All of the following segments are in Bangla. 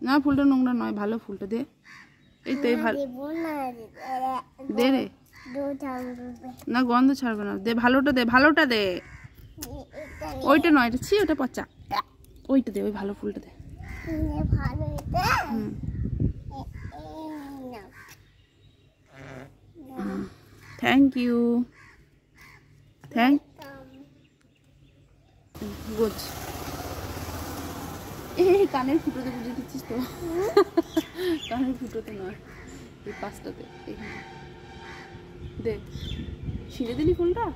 না ফুলটা নোংরা নয়, ভালো ফুলটা দে। এই তো এই ভালো দে রে, না গন্ধ ছাড়বে না, দে ভালোটা দে, ভালোটা দে। ওইটা নয়, এটা ছি, ওটা পচা। ওইটা দে, ওই ভালো ফুলটা দে। Thank you, thank good. এই কানের ফুটোতে বুঝে দিচ্ছিস তো? কানের ফুটোতে নয়, এই পাঁচটাতে এখানে দে। ছিঁড়ে দিলি ফুলটা?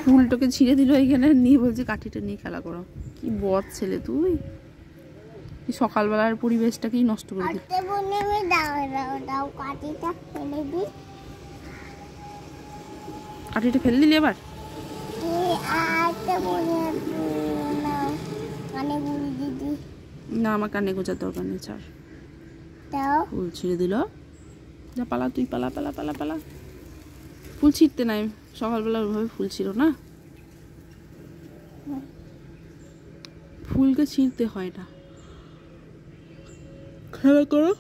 ফুলটাকে ছিঁড়ে দিল এখানে, নিয়ে বলছে কাঠিটা নিয়ে খেলা করো। কি বদ ছেলে তুই, সকালবেলার পরিবেশটাকেই নষ্ট করে দিল। কাঠিটা ফেলে দিলি আবার? না আমার কানে গোজার দরকার নেই, ছাড়। ফুল ছিঁড়ে দিল, যা পালা তুই, পালা পালা পালা পালা। ফুল ছিঁড়তে নাই, সকালবেলা ওইভাবে ফুল ছিল না, ফুলকে ছিঁড়তে হয় না। খেলা করো।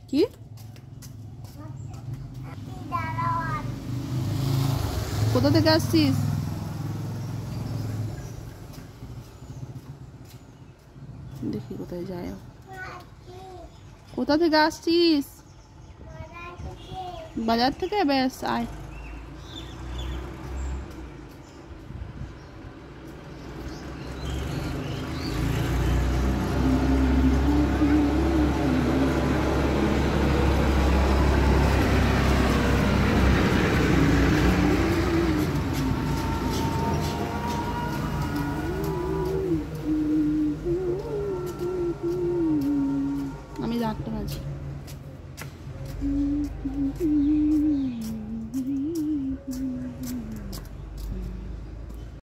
কি কোথা থেকে আসছিস? দেখি কোথায় যায়, কোথা থেকে আসছিস? বাজার থেকে, বেশ আয়।